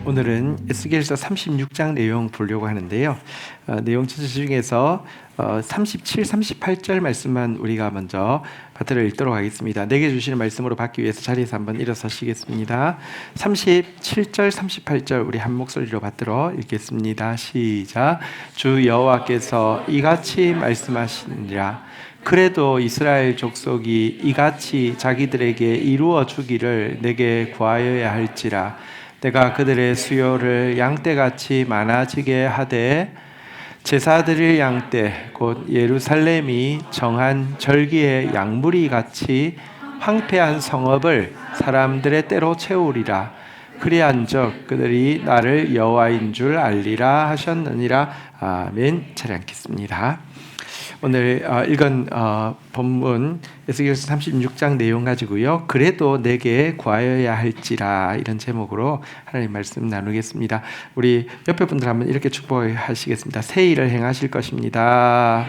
오늘은 에스겔서 36장 내용 보려고 하는데요. 내용 전체 중에서 37, 38절 말씀만 우리가 먼저 받들어 읽도록 하겠습니다. 내게 주시는 말씀으로 받기 위해서 자리에서 한번 일어서시겠습니다. 37절, 38절 우리 한 목소리로 받들어 읽겠습니다. 시작. 주 여호와께서 이같이 말씀하시니라. 그래도 이스라엘 족속이 이같이 자기들에게 이루어 주기를 내게 구하여야 할지라. 내가 그들의 수요를 양떼같이 많아지게 하되 제사드릴 양떼 곧 예루살렘이 정한 절기의 양무리 같이 황폐한 성읍을 사람들의 때로 채우리라. 그리한즉 그들이 나를 여호와인 줄 알리라 하셨느니라. 아멘. 차례 앉겠습니다. 오늘 읽은 본문 에스겔서 36장 내용 가지고요. 그래도 내게 구하여야 할지라 이런 제목으로 하나님 말씀 나누겠습니다. 우리 옆에 분들 한번 이렇게 축복하시겠습니다. 새 일을 행하실 것입니다.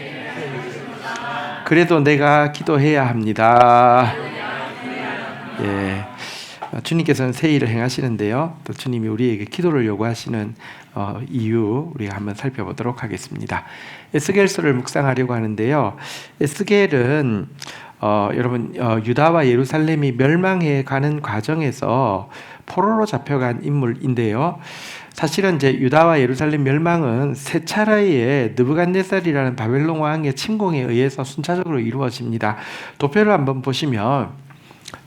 그래도 내가 기도해야 합니다. 예. 주님께서는 새 일을 행하시는데요. 또 주님이 우리에게 기도를 요구하시는 이유 우리가 한번 살펴보도록 하겠습니다. 에스겔서를 묵상하려고 하는데요. 에스겔은 여러분 유다와 예루살렘이 멸망해 가는 과정에서 포로로 잡혀간 인물인데요. 사실은 이제 유다와 예루살렘 멸망은 세 차례의 느부갓네살이라는 바벨론 왕의 침공에 의해서 순차적으로 이루어집니다. 도표를 한번 보시면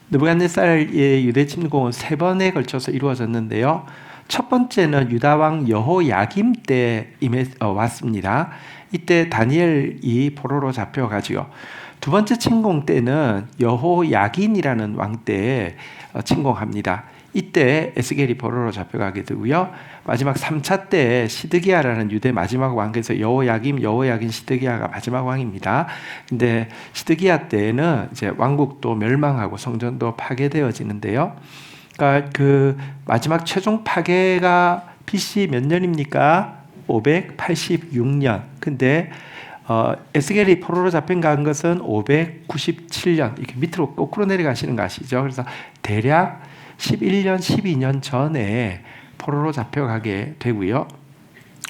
느부갓네살의 유대 침공은 세 번에 걸쳐서 이루어졌는데요. 첫 번째는 유다왕 여호야김 때 왔습니다. 이때 다니엘이 포로로 잡혀가지요. 두 번째 침공 때는 여호야긴이라는 왕 때 침공합니다. 이때 에스겔이 포로로 잡혀가게 되고요. 마지막 3차 때 시드기야라는 유대 마지막 왕께서 여호야김, 시드기야가 마지막 왕입니다. 근데 시드기야 때는 이제 왕국도 멸망하고 성전도 파괴되어지는데요. 그러니까 그 마지막 최종 파괴가 BC 몇 년입니까? 586년. 근데 에스겔이 포로로 잡힌 것은 597년. 이렇게 밑으로 거꾸로 내려가시는 거 아시죠? 그래서 대략 11년, 12년 전에 포로로 잡혀가게 되고요.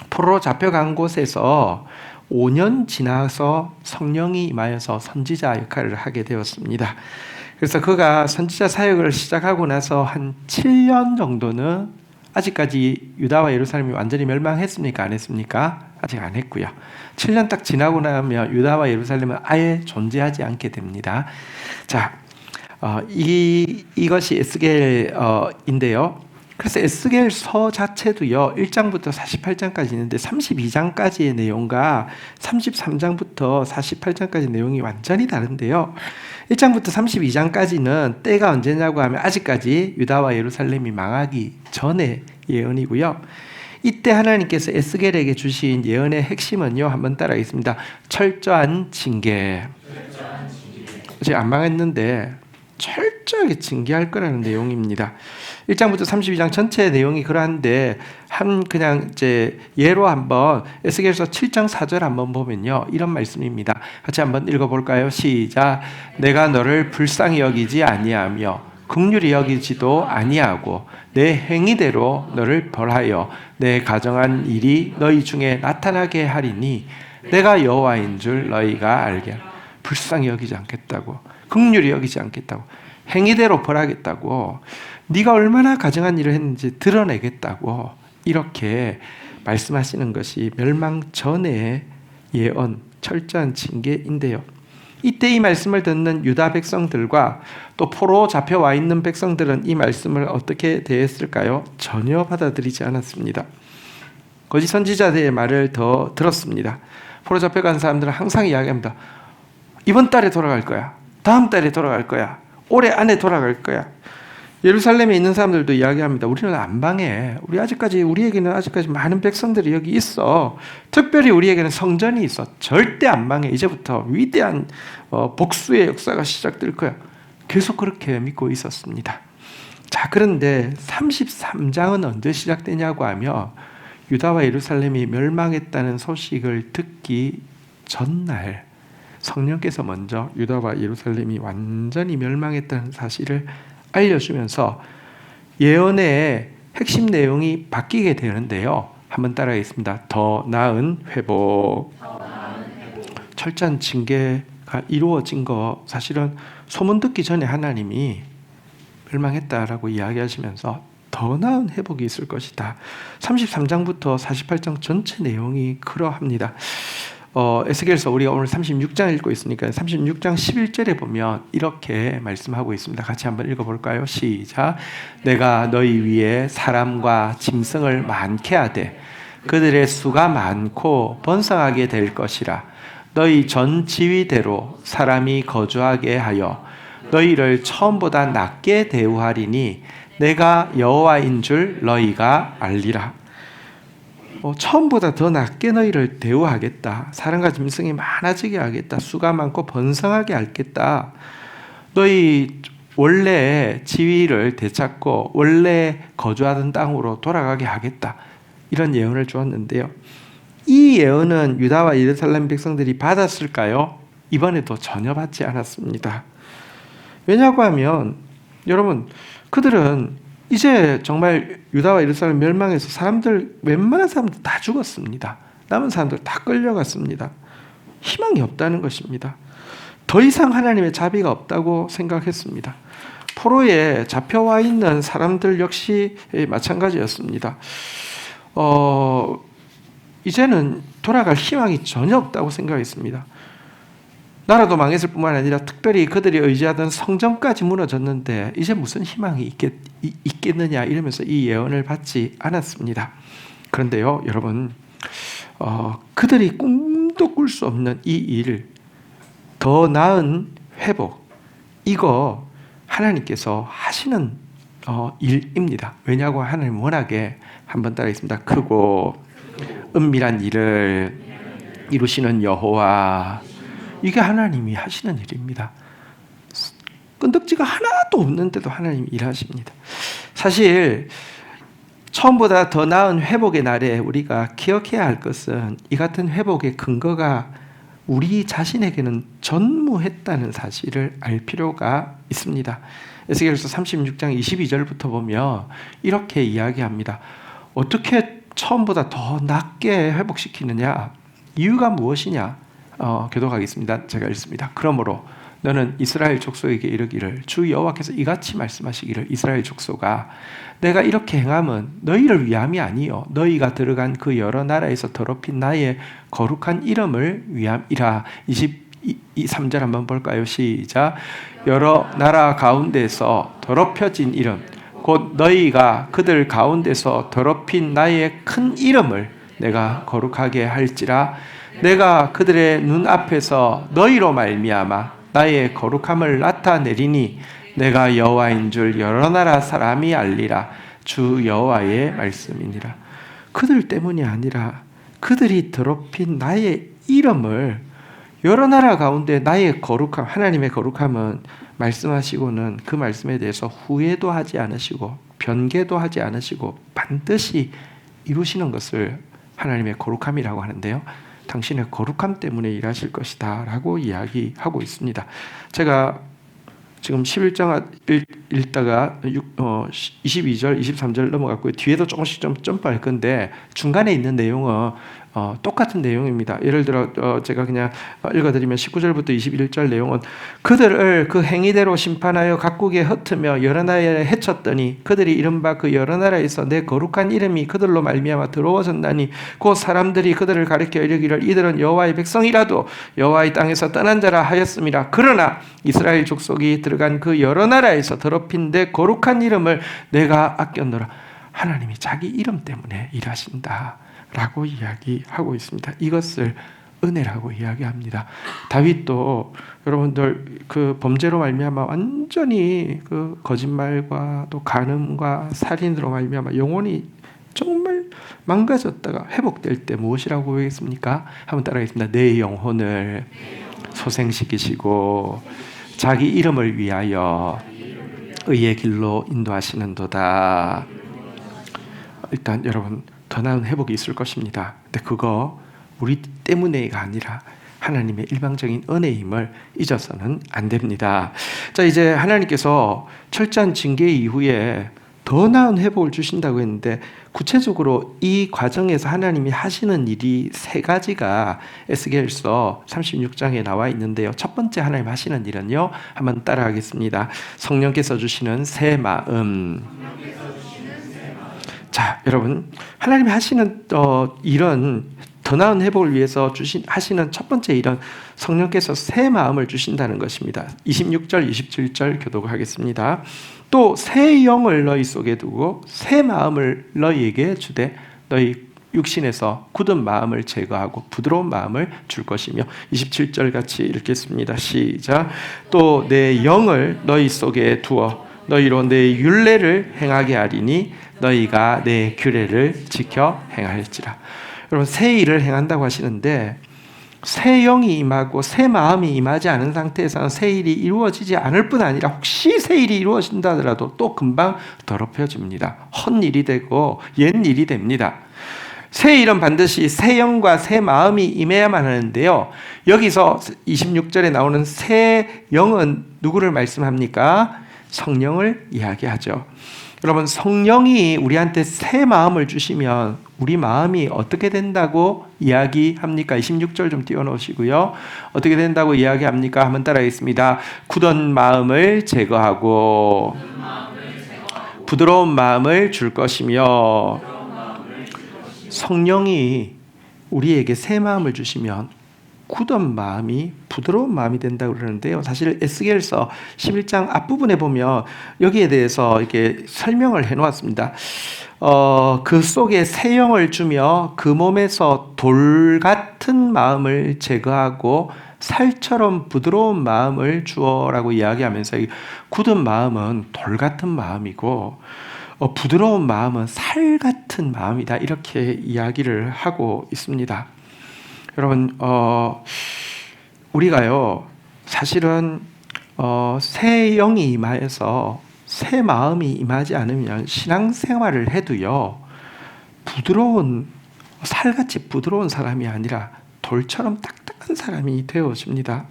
포로로 잡혀간 곳에서 5년 지나서 성령이 임하여서 선지자 역할을 하게 되었습니다. 그래서 그가 선지자 사역을 시작하고 나서 한 7년 정도는 아직까지 유다와 예루살렘이 완전히 멸망했습니까? 안 했습니까? 아직 안 했고요. 7년 딱 지나고 나면 유다와 예루살렘은 아예 존재하지 않게 됩니다. 자, 이것이 에스겔인데요. 그래서 에스겔서 자체도요. 1장부터 48장까지 있는데 32장까지의 내용과 33장부터 48장까지 내용이 완전히 다른데요. 1장부터 32장까지는 때가 언제냐고 하면 아직까지 유다와 예루살렘이 망하기 전의 예언이고요. 이때 하나님께서 에스겔에게 주신 예언의 핵심은요. 한번 따라하겠습니다. 철저한 징계. 아직 안 망했는데 철저하게 징계할 거라는 내용입니다. 1장부터 32장 전체 내용이 그러한데 그냥 이제 예로 한번 에스겔서 7장 4절 한번 보면요. 이런 말씀입니다. 같이 한번 읽어볼까요? 시작. 내가 너를 불쌍히 여기지 아니하며 긍휼히 여기지도 아니하고 내 행위대로 너를 벌하여 내 가정한 일이 너희 중에 나타나게 하리니 내가 여호와인 줄 너희가 알게. 불쌍히 여기지 않겠다고. 긍휼히 여기지 않겠다고. 행위대로 벌하겠다고. 네가 얼마나 가증한 일을 했는지 드러내겠다고. 이렇게 말씀하시는 것이 멸망 전의 예언, 철저한 징계인데요. 이때 이 말씀을 듣는 유다 백성들과 또 포로 잡혀와 있는 백성들은 이 말씀을 어떻게 대했을까요? 전혀 받아들이지 않았습니다. 거짓 선지자들의 말을 더 들었습니다. 포로 잡혀간 사람들은 항상 이야기합니다. 이번 달에 돌아갈 거야. 다음 달에 돌아갈 거야. 올해 안에 돌아갈 거야. 예루살렘에 있는 사람들도 이야기합니다. 우리는 안 망해. 우리에게는 아직까지 많은 백성들이 여기 있어. 특별히 우리에게는 성전이 있어. 절대 안 망해. 이제부터 위대한 복수의 역사가 시작될 거야. 계속 그렇게 믿고 있었습니다. 자, 그런데 33장은 언제 시작되냐고 하면 유다와 예루살렘이 멸망했다는 소식을 듣기 전날 성령께서 먼저 유다와 예루살렘이 완전히 멸망했다는 사실을 알려주면서 예언의 핵심 내용이 바뀌게 되는데요. 한번 따라하겠습니다. 더 나은 회복. 철저한 징계가 이루어진 거 사실은 소문 듣기 전에 하나님이 멸망했다라고 이야기하시면서 더 나은 회복이 있을 것이다. 33장부터 48장 전체 내용이 그러합니다. 에스겔서 우리가 오늘 36장 읽고 있으니까 36장 11절에 보면 이렇게 말씀하고 있습니다. 같이 한번 읽어볼까요? 시작. 내가 너희 위에 사람과 짐승을 많게 하되 그들의 수가 많고 번성하게 될 것이라. 너희 전 지위대로 사람이 거주하게 하여 너희를 처음보다 낮게 대우하리니 내가 여호와인 줄 너희가 알리라. 처음보다 더 낮게 너희를 대우하겠다. 사람과 짐승이 많아지게 하겠다. 수가 많고 번성하게 하겠다. 너희 원래 지위를 되찾고 원래 거주하던 땅으로 돌아가게 하겠다. 이런 예언을 주었는데요. 이 예언은 유다와 예루살렘 백성들이 받았을까요? 이번에도 전혀 받지 않았습니다. 왜냐고 하면 여러분, 그들은 이제 정말 유다와 예루살렘 멸망해서 웬만한 사람들 다 죽었습니다. 남은 사람들 다 끌려갔습니다. 희망이 없다는 것입니다. 더 이상 하나님의 자비가 없다고 생각했습니다. 포로에 잡혀와 있는 사람들 역시 마찬가지였습니다. 이제는 돌아갈 희망이 전혀 없다고 생각했습니다. 나라도 망했을 뿐만 아니라 특별히 그들이 의지하던 성전까지 무너졌는데 이제 무슨 희망이 있겠느냐 이러면서 이 예언을 받지 않았습니다. 그런데요, 여러분, 그들이 꿈도 꿀 수 없는 이 일, 더 나은 회복, 이거 하나님께서 하시는 일입니다. 왜냐고 하나님 워낙에 한번 따라하겠습니다. 크고 은밀한 일을 이루시는 여호와, 이게 하나님이 하시는 일입니다. 끈덕지가 하나도 없는데도 하나님이 일하십니다. 사실 처음보다 더 나은 회복의 날에 우리가 기억해야 할 것은 이 같은 회복의 근거가 우리 자신에게는 전무했다는 사실을 알 필요가 있습니다. 에스겔서 36장 22절부터 보면 이렇게 이야기합니다. 어떻게 처음보다 더 낮게 회복시키느냐? 이유가 무엇이냐? 교독하겠습니다. 제가 읽습니다. 그러므로 너는 이스라엘 족속에게 이르기를 주 여호와께서 이같이 말씀하시기를 이스라엘 족속아 내가 이렇게 행함은 너희를 위함이 아니요 너희가 들어간 그 여러 나라에서 더럽힌 나의 거룩한 이름을 위함이라. 23절 한번 볼까요? 시작. 여러 나라 가운데서 더럽혀진 이름 곧 너희가 그들 가운데서 더럽힌 나의 큰 이름을 내가 거룩하게 할지라. 내가 그들의 눈앞에서 너희로 말미암아 나의 거룩함을 나타내리니 내가 여호와인 줄 여러 나라 사람이 알리라. 주 여호와의 말씀이니라. 그들 때문이 아니라 그들이 더럽힌 나의 이름을 여러 나라 가운데 나의 거룩함, 하나님의 거룩함은 말씀하시고는 그 말씀에 대해서 후회도 하지 않으시고 변개도 하지 않으시고 반드시 이루시는 것을 하나님의 거룩함이라고 하는데요. 당신의 거룩함 때문에 일하실 것이다 라고 이야기하고 있습니다. 제가 지금 11장 읽다가 22절, 23절 넘어갔고요. 뒤에도 조금씩 좀 점프할 건데 중간에 있는 내용은 똑같은 내용입니다. 예를 들어 제가 그냥 읽어드리면 19절부터 21절 내용은 그들을 그 행위대로 심판하여 각국에 흩으며 여러 나라에 해쳤더니 그들이 이른바 그 여러 나라에서 내 거룩한 이름이 그들로 말미암아 더러워졌나니 곧 사람들이 그들을 가리켜 이르기를 이들은 여호와의 백성이라도 여호와의 땅에서 떠난 자라 하였음이라. 그러나 이스라엘 족속이 들어간 그 여러 나라에서 더럽힌 내 거룩한 이름을 내가 아꼈노라. 하나님이 자기 이름 때문에 일하신다 라고 이야기하고 있습니다. 이것을 은혜라고 이야기합니다. 다윗도 여러분들 그 범죄로 말미암아 완전히 그 거짓말과 또 간음과 살인으로 말미암아 영혼이 정말 망가졌다가 회복될 때 무엇이라고 하겠습니까? 한번 따라하겠습니다. 내 영혼을 소생시키시고 자기 이름을 위하여 의의 길로 인도하시는도다. 일단 여러분 더 나은 회복이 있을 것입니다. 근데 그거 우리 때문에가 아니라 하나님의 일방적인 은혜임을 잊어서는 안 됩니다. 자, 이제 하나님께서 철저한 징계 이후에 더 나은 회복을 주신다고 했는데 구체적으로 이 과정에서 하나님이 하시는 일이 세 가지가 에스겔서 36장에 나와 있는데요. 첫 번째 하나님 하시는 일은요. 한번 따라하겠습니다. 성령께서 주시는 새 마음. 자, 여러분, 하나님이 하시는 일은 더 나은 회복을 위해서 하시는 첫 번째 일은 성령께서 새 마음을 주신다는 것입니다. 26절, 27절 교독하겠습니다. 또 새 영을 너희 속에 두고 새 마음을 너희에게 주되 너희 육신에서 굳은 마음을 제거하고 부드러운 마음을 줄 것이며 27절 같이 읽겠습니다. 시작. 또 내 영을 너희 속에 두어 너희로 내 율례를 행하게 하리니 너희가 내 규례를 지켜 행할지라. 여러분, 새 일을 행한다고 하시는데 새 영이 임하고 새 마음이 임하지 않은 상태에서는 새 일이 이루어지지 않을 뿐 아니라 혹시 새 일이 이루어진다 하더라도 또 금방 더럽혀집니다. 헛일이 되고 옛일이 됩니다. 새 일은 반드시 새 영과 새 마음이 임해야만 하는데요. 여기서 26절에 나오는 새 영은 누구를 말씀합니까? 성령을 이야기하죠. 여러분, 성령이 우리한테 새 마음을 주시면 우리 마음이 어떻게 된다고 이야기합니까? 26절 좀 띄워놓으시고요. 어떻게 된다고 이야기합니까? 한번 따라하겠습니다. 굳은 마음을 제거하고 부드러운 마음을 줄 것이며, 성령이 우리에게 새 마음을 주시면 굳은 마음이 부드러운 마음이 된다고 그러는데요. 사실 에스겔서 11장 앞부분에 보면 여기에 대해서 이렇게 설명을 해놓았습니다. 그 속에 새 영을 주며 그 몸에서 돌 같은 마음을 제거하고 살처럼 부드러운 마음을 주어라고 이야기하면서 굳은 마음은 돌 같은 마음이고 부드러운 마음은 살 같은 마음이다, 이렇게 이야기를 하고 있습니다. 여러분, 우리가요 사실은 새 영이 임하여서 새 마음이 임하지 않으면 신앙생활을 해도요 부드러운, 살같이 부드러운 사람이 아니라 돌처럼 딱딱한 사람이 되어집니다.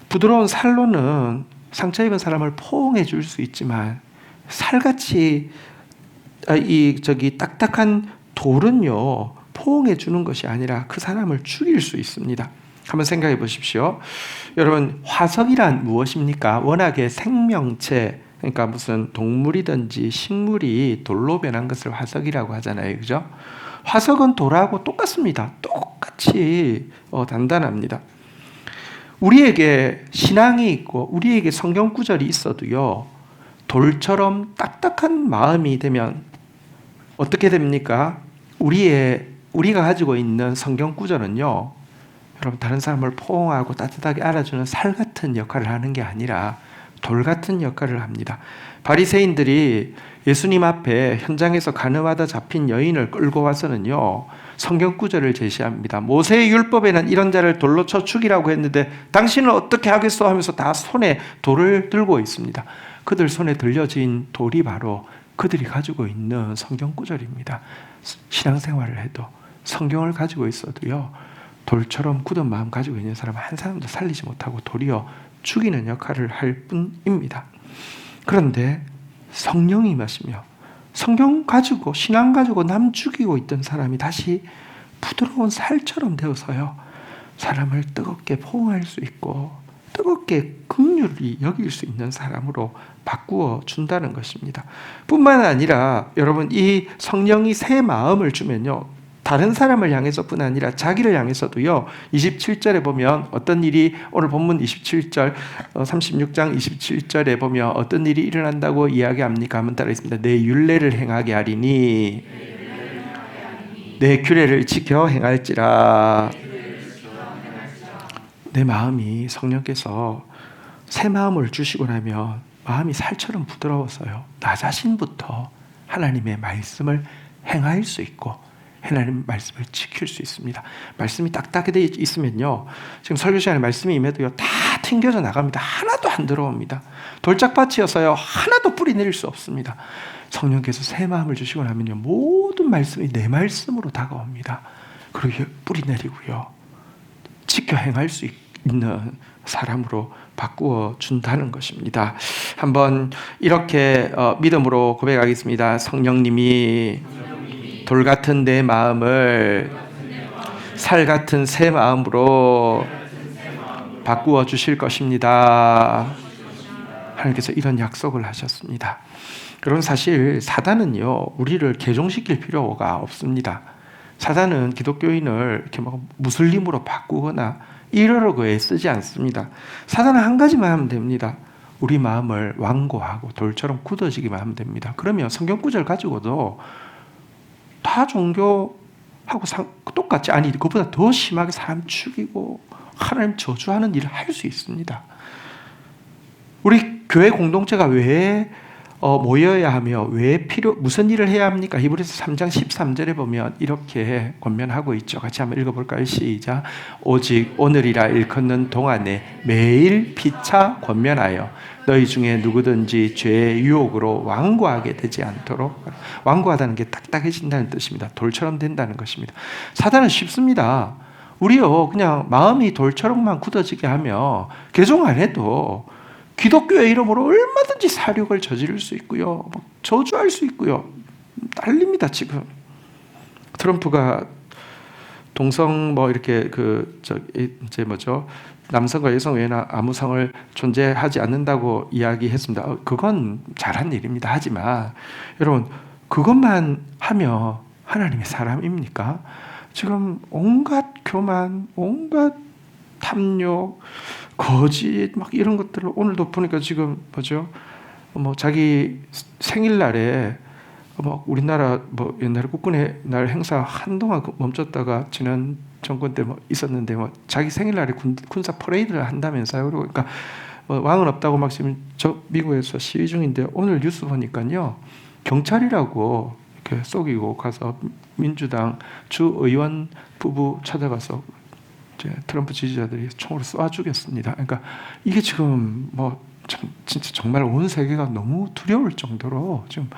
부드러운 살로는 상처 입은 사람을 포옹해 줄 수 있지만 살같이 딱딱한 돌은요 포옹해 주는 것이 아니라 그 사람을 죽일 수 있습니다. 한번 생각해 보십시오. 여러분, 화석이란 무엇입니까? 워낙에 생명체, 그러니까 무슨 동물이든지 식물이 돌로 변한 것을 화석이라고 하잖아요. 그죠? 화석은 돌하고 똑같습니다. 똑같이 단단합니다. 우리에게 신앙이 있고 우리에게 성경 구절이 있어도요 돌처럼 딱딱한 마음이 되면 어떻게 됩니까? 우리가 가지고 있는 성경 구절은요, 여러분, 다른 사람을 포옹하고 따뜻하게 알아주는 살 같은 역할을 하는 게 아니라 돌 같은 역할을 합니다. 바리새인들이 예수님 앞에 현장에서 간음하다 잡힌 여인을 끌고 와서는요 성경 구절을 제시합니다. 모세의 율법에는 이런 자를 돌로 쳐 죽이라고 했는데 당신은 어떻게 하겠소 하면서 다 손에 돌을 들고 있습니다. 그들 손에 들려진 돌이 바로 그들이 가지고 있는 성경 구절입니다. 신앙생활을 해도 성경을 가지고 있어도요 돌처럼 굳은 마음 가지고 있는 사람 한 사람도 살리지 못하고 도리어 죽이는 역할을 할 뿐입니다. 그런데 성령이 임하시며 성경 가지고 신앙 가지고 남 죽이고 있던 사람이 다시 부드러운 살처럼 되어서요 사람을 뜨겁게 포옹할 수 있고 뜨겁게 긍휼히 여길 수 있는 사람으로 바꾸어 준다는 것입니다. 뿐만 아니라 여러분, 이 성령이 새 마음을 주면요 다른 사람을 향해서뿐 아니라 자기를 향해서도요 27절에 보면 어떤 일이, 오늘 본문 27절 36장 27절에 보면 어떤 일이 일어난다고 이야기합니까? 한번 따라했습니다. 내 율례를 행하게 하리니 내 규례를 지켜 행할지라. 내 마음이 성령께서 새 마음을 주시고 나면 마음이 살처럼 부드러워서요 나 자신부터 하나님의 말씀을 행할 수 있고 하나님 말씀을 지킬 수 있습니다. 말씀이 딱딱하게 있으면요 지금 설교 시간에 말씀이 임해도요 다 튕겨져 나갑니다. 하나도 안 들어옵니다. 돌짝밭이어서요 하나도 뿌리 내릴 수 없습니다. 성령께서 새 마음을 주시고 나면요 모든 말씀이 내 말씀으로 다가옵니다. 그리고 뿌리 내리고요 지켜 행할 수 있는 사람으로 바꾸어 준다는 것입니다. 한번 이렇게 믿음으로 고백하겠습니다. 성령님이 돌 같은 내 마음을 살 같은 새 마음으로 바꾸어 주실 것입니다. 하나님께서 이런 약속을 하셨습니다. 그런 사실 사단은요, 우리를 개종시킬 필요가 없습니다. 사단은 기독교인을 이렇게 막 무슬림으로 바꾸거나 이러려고 애쓰지 않습니다. 사단은 한 가지만 하면 됩니다. 우리 마음을 완고하고 돌처럼 굳어지기만 하면 됩니다. 그러면 성경 구절 가지고도 다 종교하고 똑같지, 아니 그보다 더 심하게 사람 죽이고 하나님 저주하는 일을 할 수 있습니다. 우리 교회 공동체가 왜 모여야 하며 무슨 일을 해야 합니까? 히브리서 3장 13절에 보면 이렇게 권면하고 있죠. 같이 한번 읽어볼까요? 시작. 오직 오늘이라 일컫는 동안에 매일 피차 권면하여 너희 중에 누구든지 죄의 유혹으로 완고하게 되지 않도록. 완고하다는 게 딱딱해진다는 뜻입니다. 돌처럼 된다는 것입니다. 사단은 쉽습니다. 우리요, 그냥 마음이 돌처럼만 굳어지게 하며 개종 안 해도 기독교의 이름으로 얼마든지 사륙을 저지를 수 있고요, 저주할 수 있고요, 난립니다. 지금 트럼프가 동성 이렇게 이제 남성과 여성 외에나 아무 성을 존재하지 않는다고 이야기했습니다. 그건 잘한 일입니다. 하지만 여러분, 그것만 하며 하나님의 사람입니까? 지금 온갖 교만, 온갖 탐욕, 거짓 이런 것들을 오늘도 보니까 지금 자기 생일날에 우리나라 옛날에 국군의 날 행사 한동안 멈췄다가 지난 정권 때 있었는데 자기 생일날에 군사 퍼레이드를 한다면서요. 그러니까 왕은 없다고 막 지금 미국에서 시위 중인데 오늘 뉴스 보니까요, 경찰이라고 이렇게 속이고 가서 민주당 주 의원 부부 찾아가서 트럼프 지지자들이 총으로 쏴 죽였습니다. 그러니까 이게 지금 진짜 정말 온 세계가 너무 두려울 정도로 지금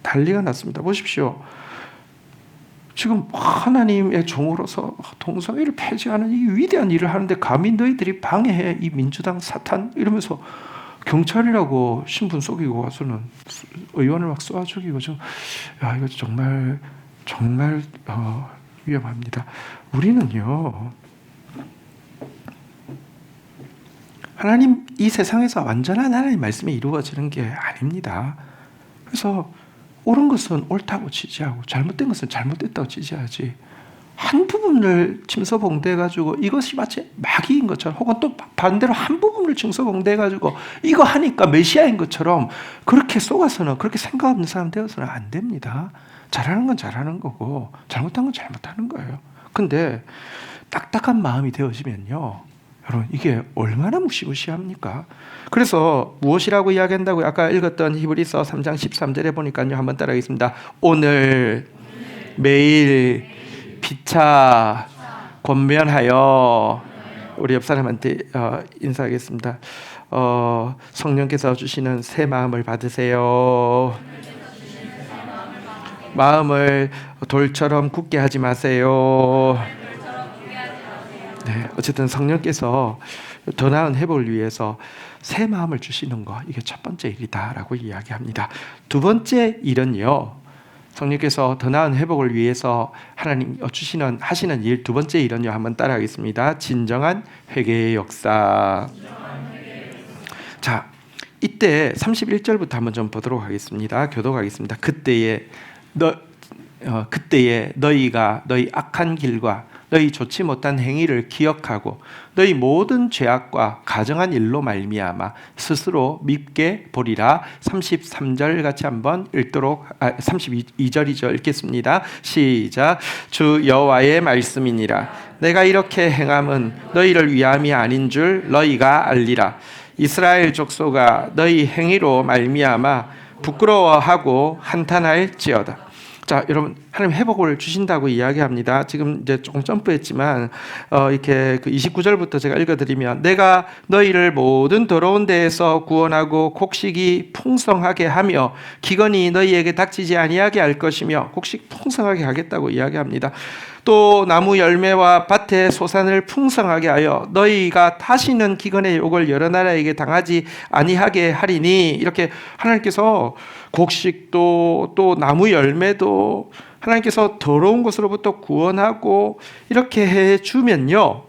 난리가 났습니다. 보십시오. 지금 하나님의 종으로서 동성애를 폐지하는 이 위대한 일을 하는데 감히 너희들이 방해해, 이 민주당 사탄, 이러면서 경찰이라고 신분 속이고 와서는 의원을 막 쏴 죽이고 지금 이거 정말 위험합니다. 우리는요, 하나님 이 세상에서 완전한 하나님의 말씀이 이루어지는 게 아닙니다. 그래서 옳은 것은 옳다고 지지하고 잘못된 것은 잘못됐다고 지지하지, 한 부분을 침소봉대해가지고 이것이 마치 마귀인 것처럼, 혹은 또 반대로 한 부분을 침소봉대해가지고 이거 하니까 메시아인 것처럼 그렇게 속아서는, 그렇게 생각 없는 사람 되어서는 안 됩니다. 잘하는 건 잘하는 거고 잘못한 건 잘못하는 거예요. 근데 딱딱한 마음이 되어지면요, 여러분, 이게 얼마나 무시무시합니까? 그래서 무엇이라고 이야기한다고요? 아까 읽었던 히브리서 3장 13절에 보니까요, 한번 따라하겠습니다. 오늘 매일 피차 권면하여, 우리 옆 사람한테 인사하겠습니다. 성령께서 주시는 새 마음을 받으세요. 마음을 돌처럼 굳게 하지 마세요. 네, 어쨌든 성령께서 더 나은 회복을 위해서 새 마음을 주시는 거, 이게 첫 번째 일이다라고 이야기합니다. 두 번째 일은요, 성령께서 더 나은 회복을 위해서 하나님 하시는 일, 두 번째 일은요, 한번 따라하겠습니다. 진정한 회개의 역사. 자, 이때 31절부터 한번 좀 보도록 하겠습니다. 교독하겠습니다. 그때에 너희가 너희 악한 길과 너희 좋지 못한 행위를 기억하고 너희 모든 죄악과 가정한 일로 말미암아 스스로 밉게 보리라. 33절 같이 한번 32절이죠. 읽겠습니다. 시작. 주 여호와의 말씀이니라. 내가 이렇게 행함은 너희를 위함이 아닌 줄 너희가 알리라. 이스라엘 족속아, 너희 행위로 말미암아 부끄러워하고 한탄할지어다. 자, 여러분, 하나님 회복을 주신다고 이야기합니다. 지금 이제 조금 점프했지만 이렇게 그 29절부터 제가 읽어드리면, 내가 너희를 모든 더러운 데에서 구원하고 곡식이 풍성하게 하며 기근이 너희에게 닥치지 아니하게 할 것이며, 곡식 풍성하게 하겠다고 이야기합니다. 또 나무 열매와 밭의 소산을 풍성하게 하여 너희가 다시는 기근의 욕을 여러 나라에게 당하지 아니하게 하리니. 이렇게 하나님께서 곡식도 또 나무 열매도 하나님께서 더러운 것으로부터 구원하고 이렇게 해주면요,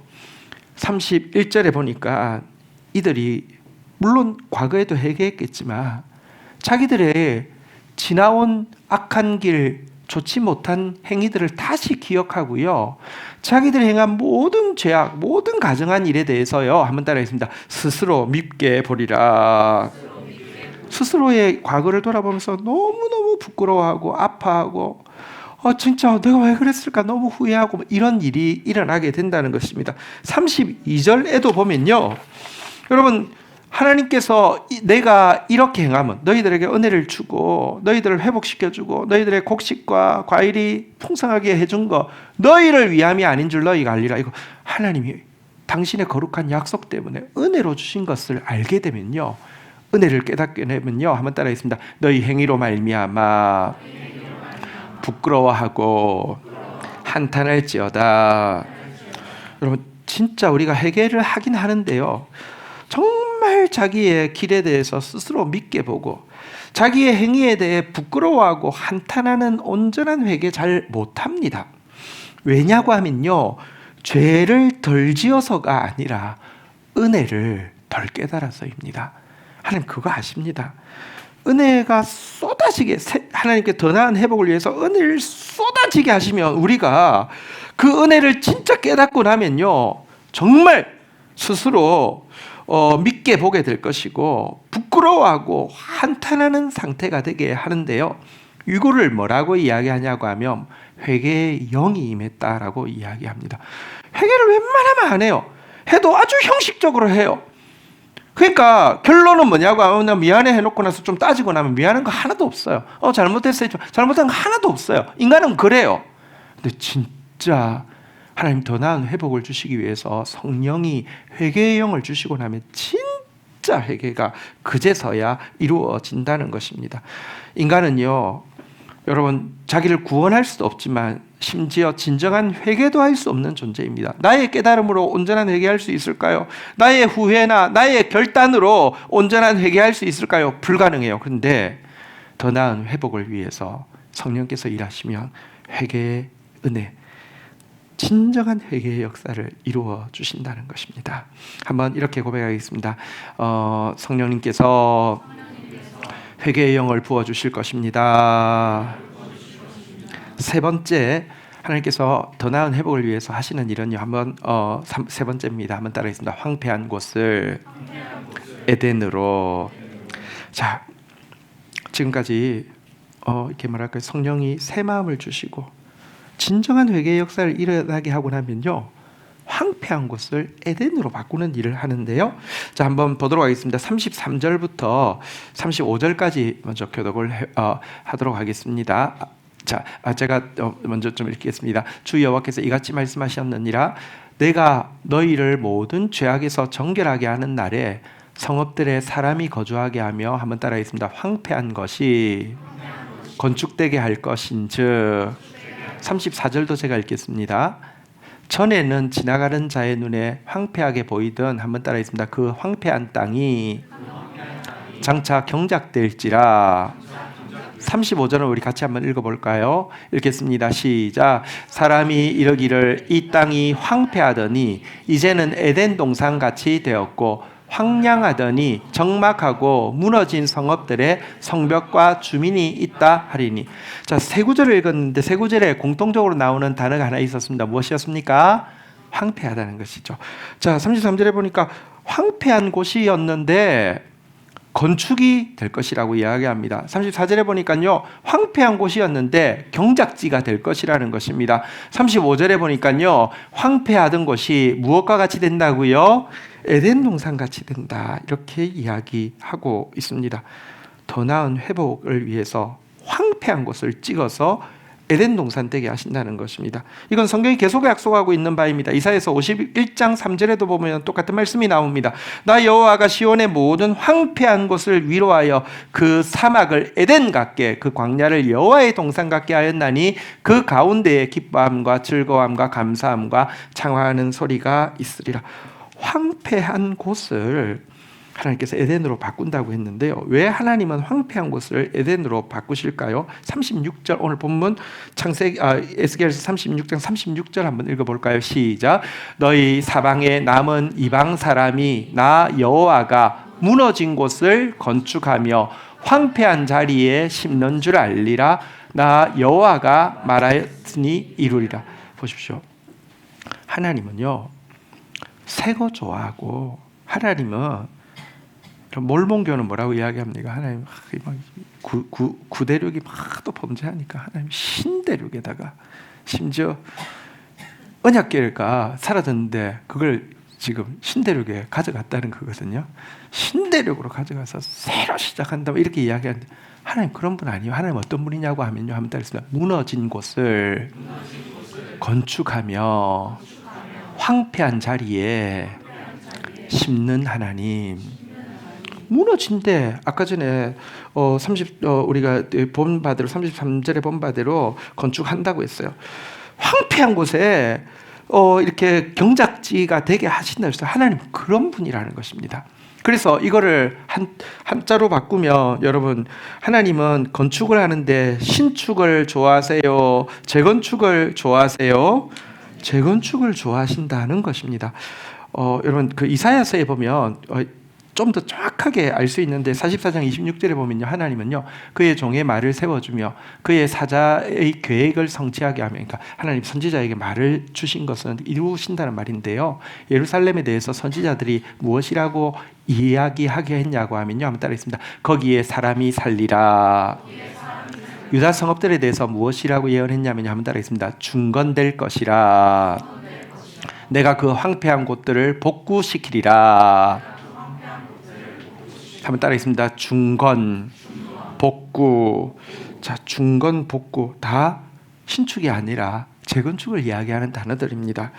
31절에 보니까 이들이 물론 과거에도 회개했겠지만 자기들의 지나온 악한 길, 좋지 못한 행위들을 다시 기억하고요, 자기들이 행한 모든 죄악, 모든 가정한 일에 대해서요, 한번 따라하겠습니다. 스스로 밉게 보리라. 스스로의 과거를 돌아보면서 너무너무 부끄러워하고 아파하고 진짜 내가 왜 그랬을까 너무 후회하고 이런 일이 일어나게 된다는 것입니다. 32절에도 보면요, 여러분, 하나님께서 내가 이렇게 행하면 너희들에게 은혜를 주고 너희들을 회복시켜주고 너희들의 곡식과 과일이 풍성하게 해준 거 너희를 위함이 아닌 줄 너희가 알리라. 이거 하나님이 당신의 거룩한 약속 때문에 은혜로 주신 것을 알게 되면요, 은혜를 깨닫게 되면요, 한번 따라하겠습니다. 너희 행위로 말미암아 부끄러워하고 한탄할지어다. 여러분, 진짜 우리가 회개를 하긴 하는데요, 정말 자기의 길에 대해서 스스로 믿게 보고 자기의 행위에 대해 부끄러워하고 한탄하는 온전한 회개 잘 못합니다. 왜냐고 하면요, 죄를 덜 지어서가 아니라 은혜를 덜 깨달아서입니다. 하나님 그거 아십니다. 은혜가 쏟아지게, 하나님께 더 나은 회복을 위해서 은혜를 쏟아지게 하시면 우리가 그 은혜를 진짜 깨닫고 나면요, 정말 스스로 믿게 보게 될 것이고 부끄러워하고 한탄하는 상태가 되게 하는데요, 이거를 뭐라고 이야기하냐고 하면 회개의 영이 임했다라고 이야기합니다. 회개를 웬만하면 안 해요. 해도 아주 형식적으로 해요. 그러니까 결론은 뭐냐고 하면 미안해 해놓고 나서 좀 따지고 나면 미안한 거 하나도 없어요. 잘못했어요. 잘못한 거 하나도 없어요. 인간은 그래요. 근데 진짜 하나님 더 나은 회복을 주시기 위해서 성령이 회개의 영을 주시고 나면 진짜 회개가 그제서야 이루어진다는 것입니다. 인간은요, 여러분, 자기를 구원할 수도 없지만 심지어 진정한 회개도 할 수 없는 존재입니다. 나의 깨달음으로 온전한 회개할 수 있을까요? 나의 후회나 나의 결단으로 온전한 회개할 수 있을까요? 불가능해요. 그런데 더 나은 회복을 위해서 성령께서 일하시면 회개의 은혜, 진정한 회개의 역사를 이루어 주신다는 것입니다. 한번 이렇게 고백하겠습니다. 성령님께서 회개의 영을 부어주실 것입니다. 세 번째, 하나님께서 더 나은 회복을 위해서 하시는 일은요, 한번 세 번째입니다. 한번 따라하겠습니다. 황폐한 곳을 에덴으로. 자, 지금까지 이렇게 말할까요? 성령이 새 마음을 주시고 진정한 회개의 역사를 일어나게 하고 나면요, 황폐한 곳을 에덴으로 바꾸는 일을 하는데요. 자, 한번 보도록 하겠습니다. 33절부터 35절까지 먼저 교독을 하도록 하겠습니다. 자, 제가 먼저 좀 읽겠습니다. 주 여호와께서 이같이 말씀하셨느니라. 내가 너희를 모든 죄악에서 정결하게 하는 날에 성읍들에 사람이 거주하게 하며, 한번 따라하겠습니다. 황폐한 것이 건축되게 할 것인즉. 34절도 제가 읽겠습니다. 전에는 지나가는 자의 눈에 황폐하게 보이던, 한번 따라하겠습니다. 그 황폐한 땅이 장차 경작될지라. 35절은 우리 같이 한번 읽어볼까요? 읽겠습니다. 시작. 사람이 이르기를 이 땅이 황폐하더니 이제는 에덴 동산같이 되었고 황량하더니 적막하고 무너진 성읍들의 성벽과 주민이 있다 하리니. 자, 세 구절을 읽었는데 세 구절에 공통적으로 나오는 단어가 하나 있었습니다. 무엇이었습니까? 황폐하다는 것이죠. 자, 33절에 보니까 황폐한 곳이었는데 건축이 될 것이라고 이야기합니다. 34절에 보니까요, 황폐한 곳이었는데 경작지가 될 것이라는 것입니다. 35절에 보니까요, 황폐하던 곳이 무엇과 같이 된다고요? 에덴 동산 같이 된다, 이렇게 이야기하고 있습니다. 더 나은 회복을 위해서 황폐한 곳을 찍어서 에덴 동산 되게 하신다는 것입니다. 이건 성경이 계속 약속하고 있는 바입니다. 이사야서 51장 3절에도 보면 똑같은 말씀이 나옵니다. 나 여호와가 시온의 모든 황폐한 곳을 위로하여 그 사막을 에덴 같게, 그 광야를 여호와의 동산 같게 하였나니 그 가운데에 기뻐함과 즐거움과 감사함과 창화하는 소리가 있으리라. 황폐한 곳을 하나님께서 에덴으로 바꾼다고 했는데요. 왜 하나님은 황폐한 곳을 에덴으로 바꾸실까요? 36절 오늘 본문 에스겔서 36장 36절 한번 읽어볼까요? 시작. 너희 사방에 남은 이방 사람이 나 여호와가 무너진 곳을 건축하며 황폐한 자리에 심는 줄 알리라. 나 여호와가 말하였으니 이루리라. 보십시오. 하나님은요, 새거 좋아하고, 하나님은 몰몬교는 뭐라고 이야기합니까? 하나님 구대륙이 막 또 범죄하니까 하나님 신대륙에다가 심지어 언약궤가 사라졌는데 그걸 지금 신대륙에 가져갔다는 거거든요. 신대륙으로 가져가서 새로 시작한다 이렇게 이야기하는데 하나님 그런 분 아니에요. 하나님 어떤 분이냐고 하면요, 한번 따르겠습니다. 무너진 곳을 건축하며 황폐한 자리에 심는 하나님. 무너진데 아까 전에 우리가 본 바대로 33절에 본 바대로 건축한다고 했어요. 황폐한 곳에 이렇게 경작지가 되게 하신다 해서 하나님 그런 분이라는 것입니다. 그래서 이거를 한자로 바꾸면 여러분, 하나님은 건축을 하는데 신축을 좋아하세요? 재건축을 좋아하세요? 재건축을 좋아하신다는 것입니다. 여러분 그 이사야서에 보면 좀 더 정확하게 알 수 있는데 44장 26절에 보면요, 하나님은요 그의 종의 말을 세워주며 그의 사자의 계획을 성취하게 하며, 그러니까 하나님 선지자에게 말을 주신 것은 이루신다는 말인데요, 예루살렘에 대해서 선지자들이 무엇이라고 이야기하게 했냐고 하면요, 한번 따라했습니다. 거기에 사람이 살리라. 유다 성읍들에 대해서 무엇이라고 예언했냐면요, 한번 따라했습니다. 중건될 것이라. 내가 그 황폐한 곳들을 복구시키리라. 한번 따라하겠습니다. 중건, 복구. 자, 중건, 복구 다 신축이 아니라 재건축을 이야기하는 단어들입니다.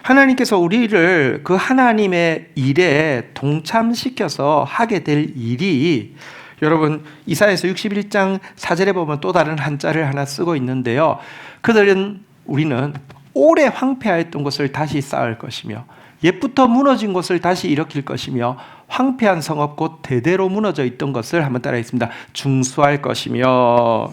하나님께서 우리를 그 하나님의 일에 동참시켜서 하게 될 일이, 여러분 이사야서 61장 4절에 보면 또 다른 한자를 하나 쓰고 있는데요, 우리는 오래 황폐하였던 것을 다시 쌓을 것이며 옛부터 무너진 것을 다시 일으킬 것이며 황폐한 성읍 곧 대대로 무너져 있던 것을 한번 따라하겠습니다. 중수할 것이며.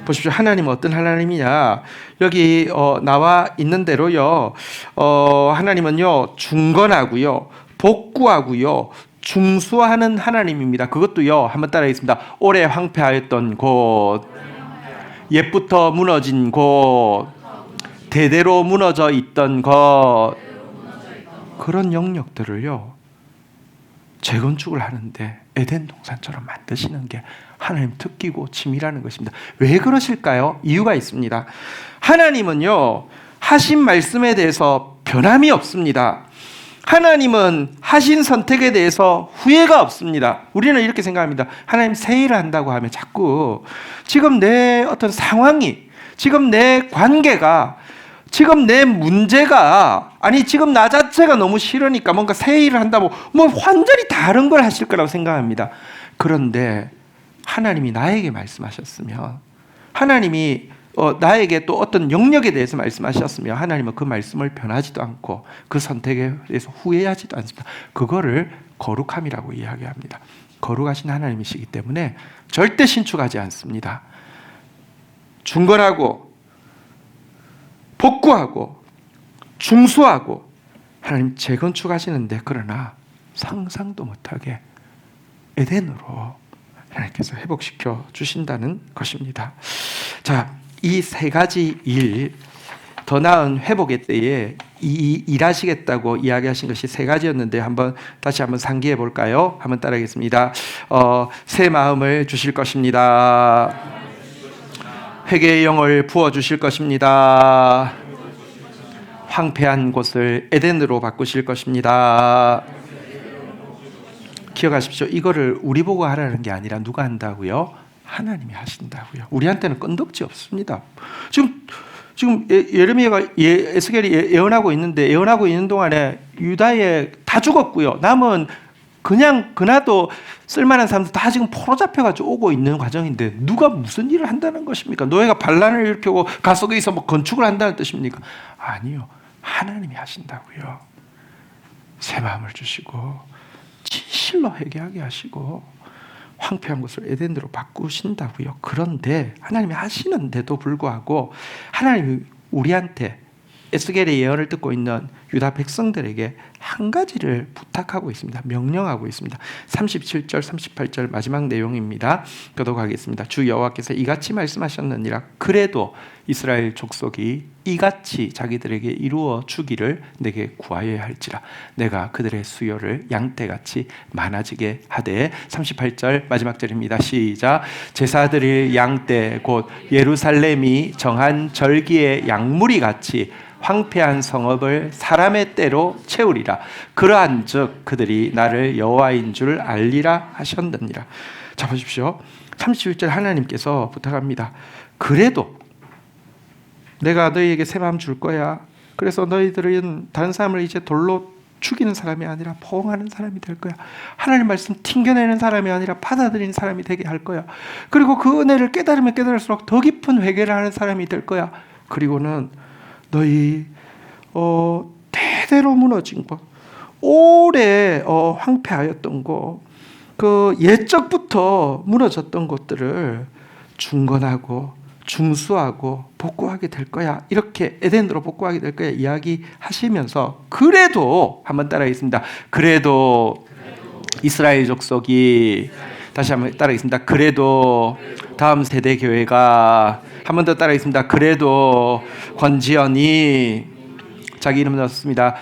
보십시오. 하나님은 어떤 하나님이냐. 여기 나와 있는 대로요, 하나님은요 중건하고요 복구하고요 중수하는 하나님입니다. 그것도요, 한번 따라하겠습니다. 오래 황폐하였던 곳, 옛부터 무너진 곳, 대대로 무너져 있던 것, 그런 영역들을요 재건축을 하는데 에덴 동산처럼 만드시는 게 하나님 특기고 치밀하는 것입니다. 왜 그러실까요? 이유가 있습니다. 하나님은요 하신 말씀에 대해서 변함이 없습니다. 하나님은 하신 선택에 대해서 후회가 없습니다. 우리는 이렇게 생각합니다. 하나님 새 일을 한다고 하면 자꾸 지금 내 어떤 상황이, 지금 내 관계가, 지금 내 문제가, 아니 지금 나 자체가 너무 싫으니까 뭔가 새 일을 한다고 뭐 완전히 다른 걸 하실 거라고 생각합니다. 그런데 하나님이 나에게 말씀하셨으면, 하나님이 나에게 또 어떤 영역에 대해서 말씀하셨으면 하나님은 그 말씀을 변하지도 않고 그 선택에 대해서 후회하지도 않습니다. 그거를 거룩함이라고 이야기합니다. 거룩하신 하나님이시기 때문에 절대 신축하지 않습니다. 중건하고 복구하고 중수하고 하나님 재건축하시는데, 그러나 상상도 못하게 에덴으로 하나님께서 회복시켜 주신다는 것입니다. 자, 이 세 가지 일, 더 나은 회복의 때에 일하시겠다고 이야기하신 것이 세 가지였는데 다시 한번 상기해 볼까요? 한번 따라하겠습니다. 새 마음을 주실 것입니다. 회개의 영을 부어 주실 것입니다. 황폐한 곳을 에덴으로 바꾸실 것입니다. 기억하십시오. 이거를 우리 보고 하라는 게 아니라 누가 한다고요? 하나님이 하신다고요. 우리한테는 끈덕지 없습니다. 지금 예레미야가 에스겔이 예언하고 있는데 예언하고 있는 동안에 유다에 다 죽었고요. 남은 그냥 그나도 쓸만한 사람들 다 지금 포로 잡혀가지고 오고 있는 과정인데 누가 무슨 일을 한다는 것입니까? 노예가 반란을 일으키고 가속에서 뭐 건축을 한다는 뜻입니까? 아니요. 하나님이 하신다고요. 새 마음을 주시고 진실로 회개하게 하시고 황폐한 것을 에덴으로 바꾸신다고요. 그런데 하나님이 하시는데도 불구하고 하나님이 우리한테 에스겔의 예언을 듣고 있는 유다 백성들에게 한 가지를 부탁하고 있습니다. 명령하고 있습니다. 37절 38절 마지막 내용입니다. 교독하겠습니다. 주 여호와께서 이같이 말씀하셨느니라. 그래도 이스라엘 족속이 이같이 자기들에게 이루어 주기를 내게 구하여야 할지라. 내가 그들의 수요를 양떼같이 많아지게 하되. 38절 마지막 절입니다. 시작. 제사드릴 양떼 곧 예루살렘이 정한 절기의 양무리 같이 황폐한 성읍을 사람의 때로 채우리라. 그러한즉 그들이 나를 여호와인 줄 알리라 하셨느니라. 자 보십시오. 31절 하나님께서 부탁합니다. 그래도 내가 너희에게 새 마음 줄 거야. 그래서 너희들은 다른 사람을 이제 돌로 죽이는 사람이 아니라 포옹하는 사람이 될 거야. 하나님 말씀 튕겨내는 사람이 아니라 받아들이는 사람이 되게 할 거야. 그리고 그 은혜를 깨달으면 깨달을수록 더 깊은 회개를 하는 사람이 될 거야. 그리고는 너희 대대로 무너진 것, 오래 황폐하였던 것, 그 옛적부터 무너졌던 것들을 중건하고 중수하고 복구하게 될 거야. 이렇게 에덴으로 복구하게 될 거야 이야기하시면서 그래도 한번 따라하겠습니다. 그래도 이스라엘 족속이 다시 한번 따라하겠습니다. 그래도 다음 세대 교회가 한 번 더 따라하겠습니다. 그래도 권지연이 자기 이름 넣었습니다.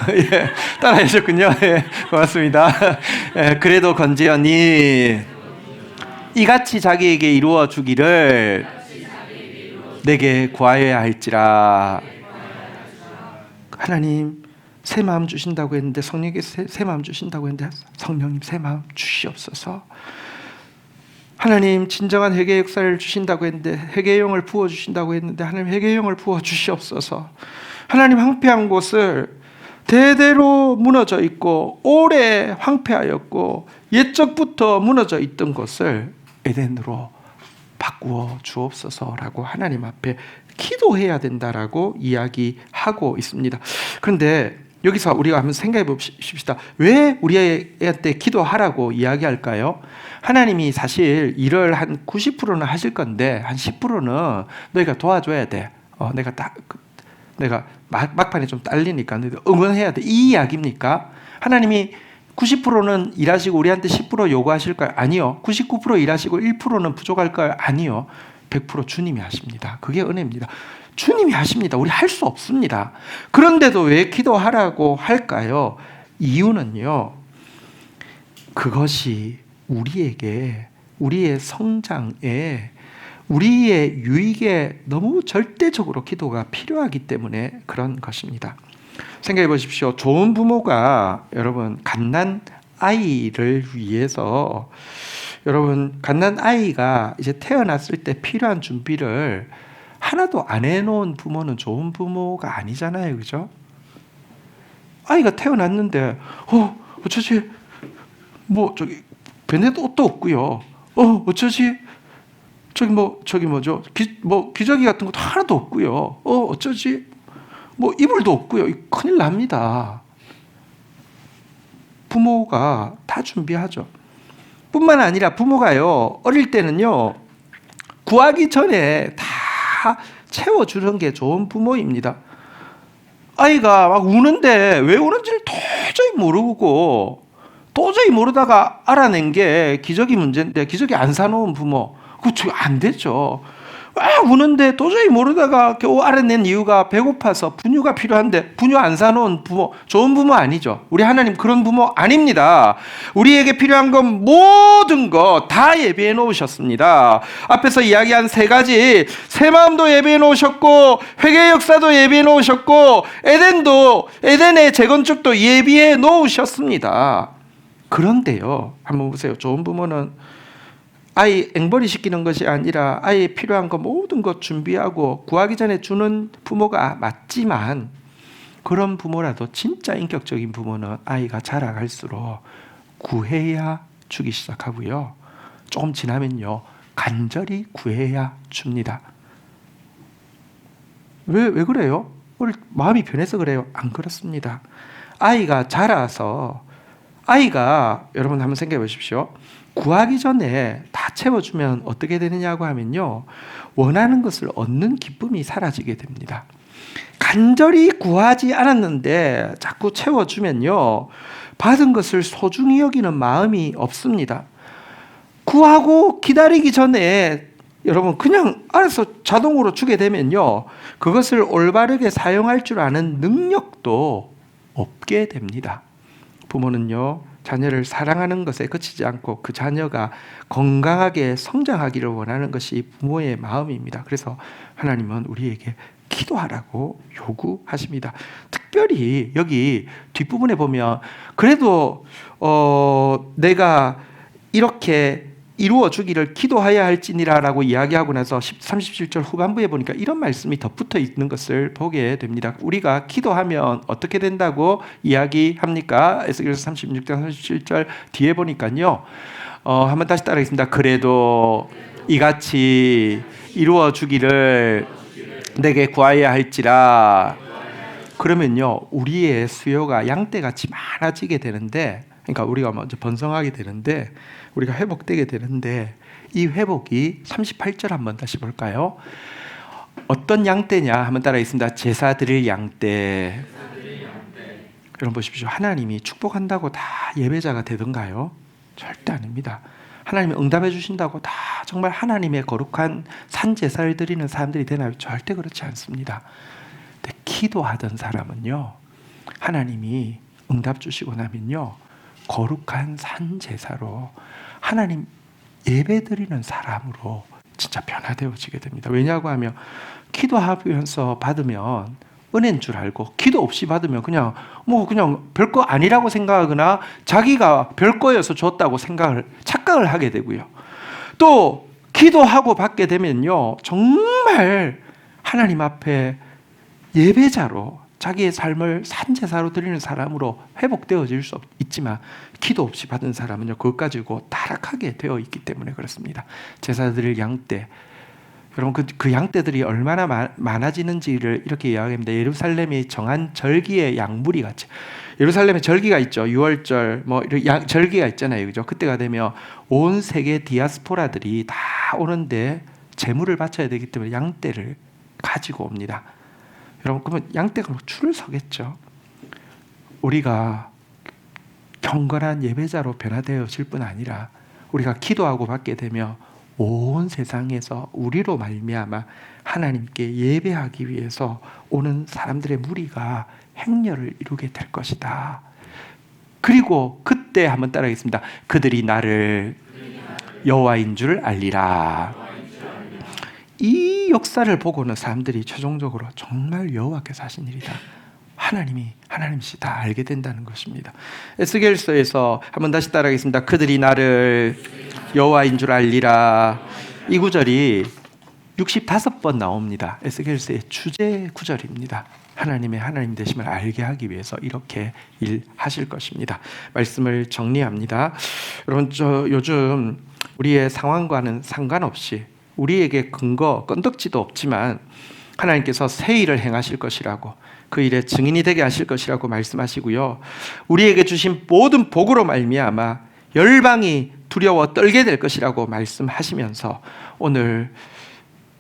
예, 따라하셨군요. 예, 고맙습니다. 예, 그래도 권지연이 이같이 자기에게 이루어 주기를 내게 구하여야 할지라. 하나님 새 마음 주신다고 했는데 성령님께 새 마음 주신다고 했는데 성령님 새 마음 주시옵소서. 하나님 진정한 회개 역사를 주신다고 했는데 회개의 영을 부어주신다고 했는데 하나님 회개의 영을 부어주시옵소서. 하나님 황폐한 곳을 대대로 무너져 있고 오래 황폐하였고 옛적부터 무너져 있던 것을 에덴으로 바꾸어 주옵소서라고 하나님 앞에 기도해야 된다라고 이야기하고 있습니다. 그런데 여기서 우리가 한번 생각해 봅시다. 왜 우리한테 기도하라고 이야기할까요? 하나님이 사실 일을 한 90%는 하실 건데 한 10%는 너희가 도와줘야 돼. 내가 막판에 좀 딸리니까 너희들 응원해야 돼. 이 이야기입니까? 하나님이 90%는 일하시고 우리한테 10% 요구하실까요? 아니요. 99% 일하시고 1%는 부족할까요? 아니요. 100% 주님이 하십니다. 그게 은혜입니다. 주님이 하십니다. 우리 할 수 없습니다. 그런데도 왜 기도하라고 할까요? 이유는요. 그것이 우리에게 우리의 성장에 우리의 유익에 너무 절대적으로 기도가 필요하기 때문에 그런 것입니다. 생각해 보십시오. 좋은 부모가 여러분 갓난 아이를 위해서 여러분 갓난 아이가 이제 태어났을 때 필요한 준비를 하나도 안 해놓은 부모는 좋은 부모가 아니잖아요, 그죠? 아이가 태어났는데 어쩌지 뭐 저기 베넷 옷도 없고요. 어쩌지 저기 뭐죠? 기저귀 같은 것도 하나도 없고요. 어쩌지 뭐 이불도 없고요. 큰일 납니다. 부모가 다 준비하죠. 뿐만 아니라 부모가요 어릴 때는요 구하기 전에 다 채워주는 게 좋은 부모입니다. 아이가 막 우는데 왜 우는지를 도저히 모르다가 알아낸 게 기저귀 문제인데 기저귀 안 사놓은 부모 그거 안 되죠. 우는데 도저히 모르다가 겨우 알아낸 이유가 배고파서 분유가 필요한데 분유 안 사놓은 부모 좋은 부모 아니죠. 우리 하나님 그런 부모 아닙니다. 우리에게 필요한 건 모든 거 다 예비해 놓으셨습니다. 앞에서 이야기한 세 가지 새 마음도 예비해 놓으셨고 회개의 역사도 예비해 놓으셨고 에덴의 재건축도 예비해 놓으셨습니다. 그런데요 한번 보세요. 좋은 부모는 아이 앵벌이 시키는 것이 아니라 아이의 필요한 거 모든 것 준비하고 구하기 전에 주는 부모가 맞지만, 그런 부모라도 진짜 인격적인 부모는 아이가 자라갈수록 구해야 주기 시작하고요, 조금 지나면요 간절히 구해야 줍니다. 왜 그래요? 마음이 변해서 그래요? 안 그렇습니다. 아이가 자라서, 아이가 여러분 한번 생각해 보십시오. 구하기 전에 다 채워주면 어떻게 되느냐고 하면요, 원하는 것을 얻는 기쁨이 사라지게 됩니다. 간절히 구하지 않았는데 자꾸 채워주면요, 받은 것을 소중히 여기는 마음이 없습니다. 구하고 기다리기 전에 여러분 그냥 알아서 자동으로 주게 되면요, 그것을 올바르게 사용할 줄 아는 능력도 없게 됩니다. 부모는요, 자녀를 사랑하는 것에 그치지 않고 그 자녀가 건강하게 성장하기를 원하는 것이 부모의 마음입니다. 그래서 하나님은 우리에게 기도하라고 요구하십니다. 특별히 여기 뒷부분에 보면 그래도 내가 이렇게 이루어 주기를 기도하여야 할지니라라고 이야기하고 나서 37절 후반부에 보니까 이런 말씀이 덧붙어 있는 것을 보게 됩니다. 우리가 기도하면 어떻게 된다고 이야기합니까? 에스겔서 36장 37절 뒤에 보니까요, 한번 다시 따라하겠습니다. 그래도 이같이 이루어 주기를 내게 구하여야 할지라. 그러면요, 우리의 수요가 양떼같이 많아지게 되는데, 그러니까 우리가 먼저 번성하게 되는데, 우리가 회복되게 되는데, 이 회복이 38절 한번 다시 볼까요? 어떤 양떼냐 한번 따라하겠습니다. 제사 드릴 양떼. 여러분 보십시오. 하나님이 축복한다고 다 예배자가 되던가요? 절대 아닙니다. 하나님이 응답해 주신다고 다 정말 하나님의 거룩한 산제사를 드리는 사람들이 되나요? 절대 그렇지 않습니다. 근데 기도하던 사람은요, 하나님이 응답 주시고 나면요, 거룩한 산제사로 하나님 예배드리는 사람으로 진짜 변화되어지게 됩니다. 왜냐고 하면 기도하면서 받으면 은혜인 줄 알고, 기도 없이 받으면 그냥 별거 아니라고 생각하거나 자기가 별거여서 줬다고 착각을 하게 되고요. 또 기도하고 받게 되면요, 정말 하나님 앞에 예배자로 자기의 삶을 산제사로 드리는 사람으로 회복되어질 수 있지만, 기도 없이 받은 사람은요, 그것 가지고 타락하게 되어 있기 때문에 그렇습니다. 제사 드릴 양떼, 여러분 그 양떼들이 얼마나 많아지는지를 이렇게 이야기합니다. 예루살렘이 정한 절기의 양무리 같이, 예루살렘에 절기가 있죠. 6월절 절기가 있잖아요, 그죠? 그때가 되면 온 세계 디아스포라들이 다 오는데 제물을 바쳐야 되기 때문에 양떼를 가지고 옵니다. 여러분 그러면 양떼가 줄을 서겠죠. 우리가 경건한 예배자로 변화되어질 뿐 아니라 우리가 기도하고 받게 되면 온 세상에서 우리로 말미암아 하나님께 예배하기 위해서 오는 사람들의 무리가 행렬을 이루게 될 것이다. 그리고 그때 한번 따라하겠습니다. 그들이 나를 여호와인 줄 알리라. 이 역사를 보고는 사람들이 최종적으로 정말 여호와께서 하신 일이다, 하나님이시다 알게 된다는 것입니다. 에스겔서에서 한번 다시 따라하겠습니다. 그들이 나를 여호와인 줄 알리라. 이 구절이 65번 나옵니다. 에스겔서의 주제 구절입니다. 하나님의 하나님 되심을 알게 하기 위해서 이렇게 일하실 것입니다. 말씀을 정리합니다. 여러분, 요즘 우리의 상황과는 상관없이 우리에게 근거, 건덕지도 없지만 하나님께서 새 일을 행하실 것이라고, 그 일의 증인이 되게 하실 것이라고 말씀하시고요, 우리에게 주신 모든 복으로 말미암아 열방이 두려워 떨게 될 것이라고 말씀하시면서 오늘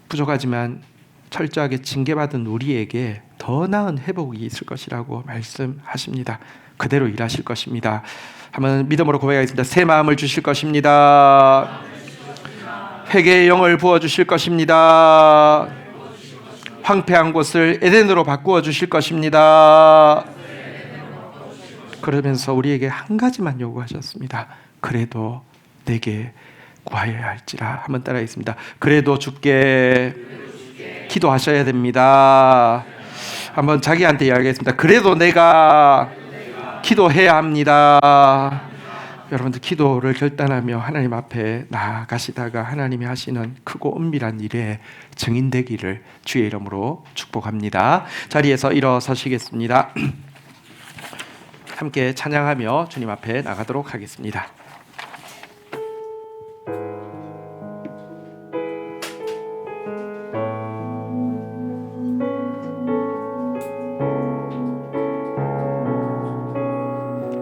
부족하지만 철저하게 징계받은 우리에게 더 나은 회복이 있을 것이라고 말씀하십니다. 그대로 일하실 것입니다. 한번 믿음으로 고백하겠습니다. 새 마음을 주실 것입니다. 회개의 영을 부어주실 것입니다. 황폐한 곳을 에덴으로 바꾸어 주실 것입니다. 그러면서 우리에게 한 가지만 요구하셨습니다. 그래도 내게 구하여야 할지라. 한번 따라하겠습니다. 그래도 주께 기도하셔야 됩니다. 한번 자기한테 이야기하겠습니다. 그래도 내가 기도해야 합니다. 여러분들 기도를 결단하며 하나님 앞에 나아가시다가 하나님이 하시는 크고 은밀한 일에 증인되기를 주의 이름으로 축복합니다. 자리에서 일어서시겠습니다. 함께 찬양하며 주님 앞에 나가도록 하겠습니다.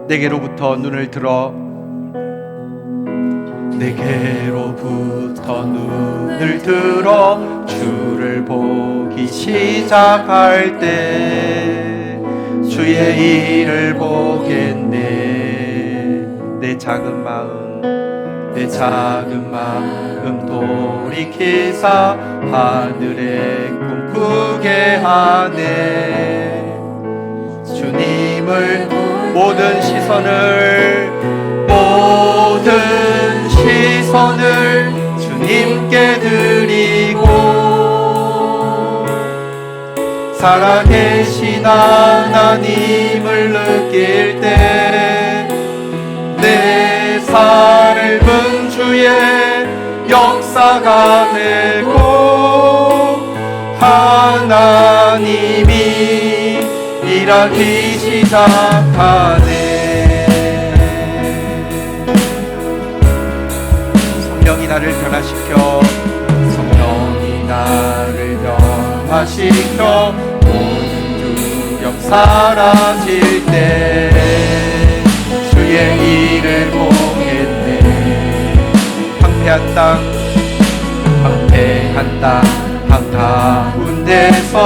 내게로부터 눈을 들어 내게로부터 눈을 들어 주를 보기 시작할 때 주의 일을 보겠네. 내 작은 마음 돌이키사 하늘의 꿈꾸게 하네. 주님을 모든 시선을 주님께 드리고 살아계신 하나님을 느낄 때 내 삶은 주의 역사가 되고 하나님이 일하기 시작하네. 성령이 나를 변화시켜 모든 두려움 사라질 때 주의 일을 보겠네. 황폐한 땅 한가운데서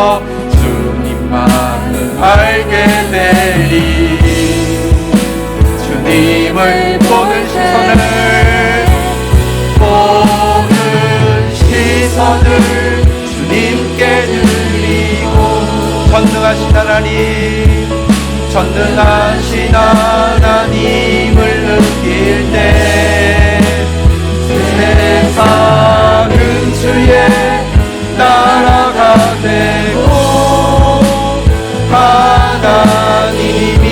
주님만을 알게 되리. 주님을 모든 시선을 주님께 드리고 전능하신 하나님을 느낄 때 세상은 주의 나라가 되고 하나님이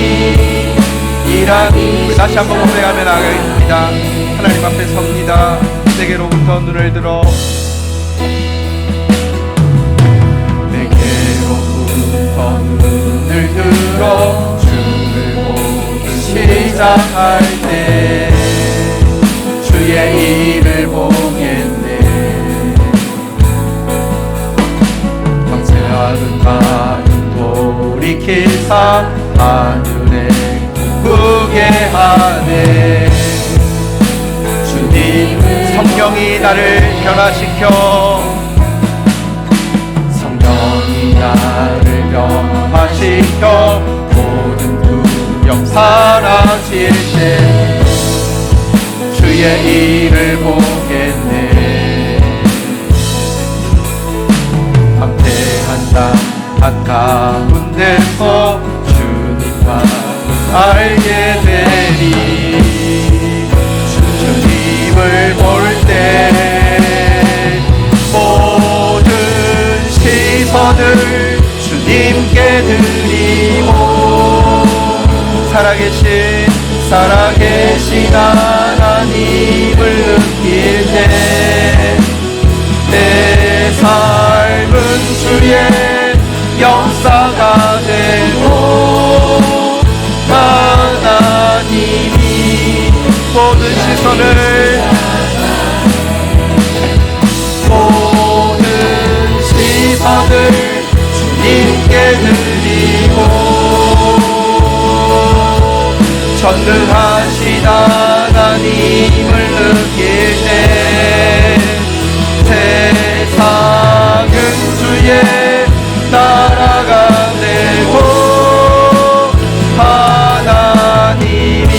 일하기. 다시 한번 고백하며 나가겠습니다. 하나님 앞에 섭니다. 내게로부터 눈을 들어 주를 보기 시작할 때 주의 일을 보겠네. 황폐한 마음 돌이키사 하늘에 꿈꾸게 하네. 주님 성령이 나를 변화시켜 모든 두려움 사라질 때 주의 일을 보겠네. 황폐한 땅 한가운데서 주님만을 알게 되리. 주님을 볼 때 모든 시선을 주님께 드리고 살아계신 하나님을 느낄 때 내 삶은 주의 역사가 되고 하나님이 모든 시선을 주님께 드리고 전능하신 하나님을 느낄 때 세상은 주의 나라가 되고 하나님이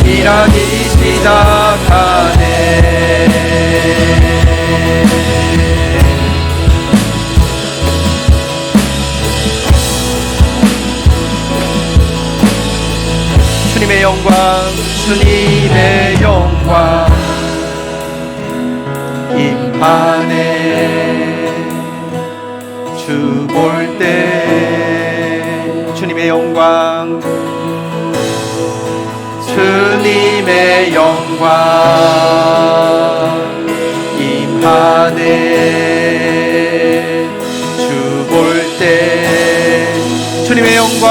일하기 시작하네. 주님의 영광 임하네. 주 볼 때 주님의 영광 주님 주님의 영광 임하네. 주 볼 때 주님의 영광,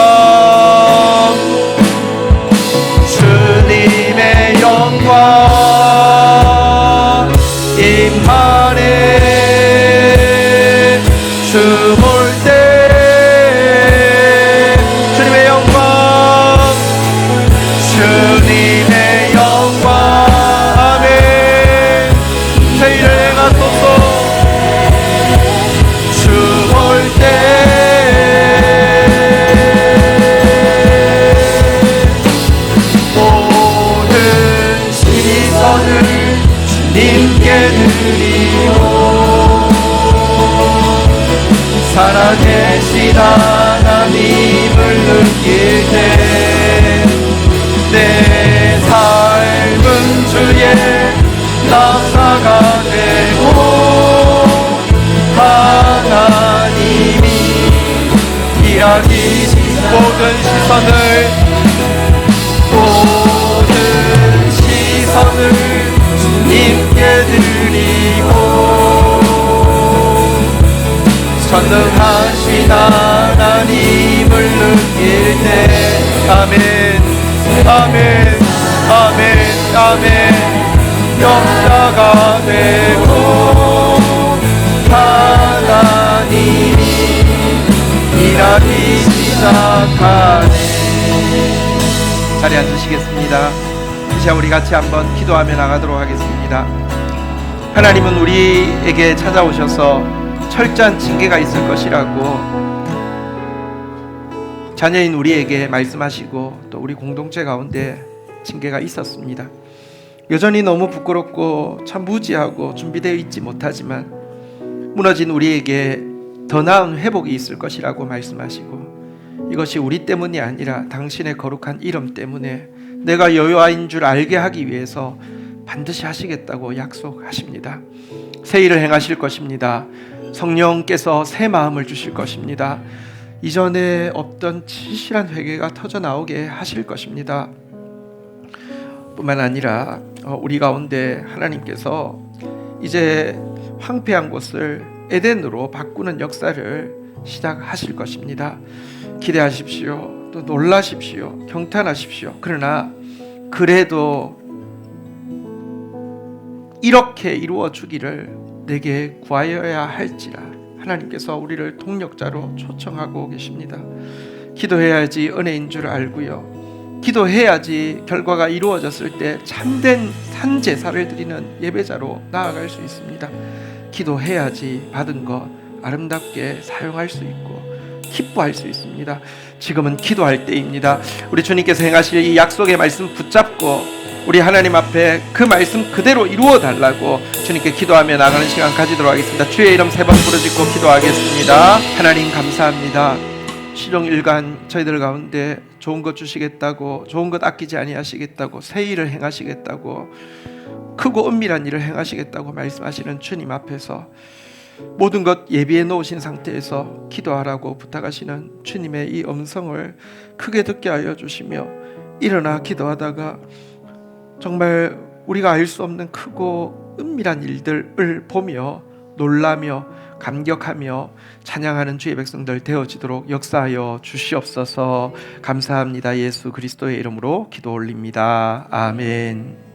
주님의 영광 임하네. 주 볼 때 주님의 영광, 주님의 영광. 아멘. 세일을 행하소서. 주 볼 때 모든 시선을 주님께 드리고 살아계신 하나님을 느낄 때 내 삶은 주의 나사가 되고 하나님이 일하기 모든 시선을 주님께 드리고 전능하신 하나님을 느낄 때 아멘 아멘 아멘 아멘 역사가 되고 하나님이 일하기 시작하네. 자리에 앉으시겠습니다. 이제 우리 같이 한번 기도하며 나가도록 하겠습니다. 하나님은 우리에게 찾아오셔서 철저한 징계가 있을 것이라고 자녀인 우리에게 말씀하시고 또 우리 공동체 가운데 징계가 있었습니다. 여전히 너무 부끄럽고 참 무지하고 준비되어 있지 못하지만 무너진 우리에게 더 나은 회복이 있을 것이라고 말씀하시고 이것이 우리 때문이 아니라 당신의 거룩한 이름 때문에 내가 여호와인 줄 알게 하기 위해서 반드시 하시겠다고 약속하십니다. 새 일을 행하실 것입니다. 성령께서 새 마음을 주실 것입니다. 이전에 없던 진실한 회개가 터져 나오게 하실 것입니다. 뿐만 아니라 우리 가운데 하나님께서 이제 황폐한 곳을 에덴으로 바꾸는 역사를 시작하실 것입니다. 기대하십시오. 또 놀라십시오. 경탄하십시오. 그러나 그래도 이렇게 이루어 주기를 내게 구하여야 할지라 하나님께서 우리를 동력자로 초청하고 계십니다. 기도해야지 은혜인 줄 알고요. 기도해야지 결과가 이루어졌을 때 참된 산제사를 드리는 예배자로 나아갈 수 있습니다. 기도해야지 받은 것 아름답게 사용할 수 있고 기뻐할 수 있습니다. 지금은 기도할 때입니다. 우리 주님께서 행하실 이 약속의 말씀 붙잡고 우리 하나님 앞에 그 말씀 그대로 이루어 달라고 주님께 기도하며 나가는 시간 가지도록 하겠습니다. 주의 이름 3번 부르짖고 기도하겠습니다. 하나님 감사합니다. 시종일관 저희들 가운데 좋은 것 주시겠다고, 좋은 것 아끼지 아니하시겠다고, 새 일을 행하시겠다고, 크고 은밀한 일을 행하시겠다고 말씀하시는 주님 앞에서 모든 것 예비해 놓으신 상태에서 기도하라고 부탁하시는 주님의 이 음성을 크게 듣게 하여 주시며 일어나 기도하다가 정말 우리가 알 수 없는 크고 은밀한 일들을 보며 놀라며 감격하며 찬양하는 주의 백성들 되어지도록 역사하여 주시옵소서. 감사합니다. 예수 그리스도의 이름으로 기도 올립니다. 아멘.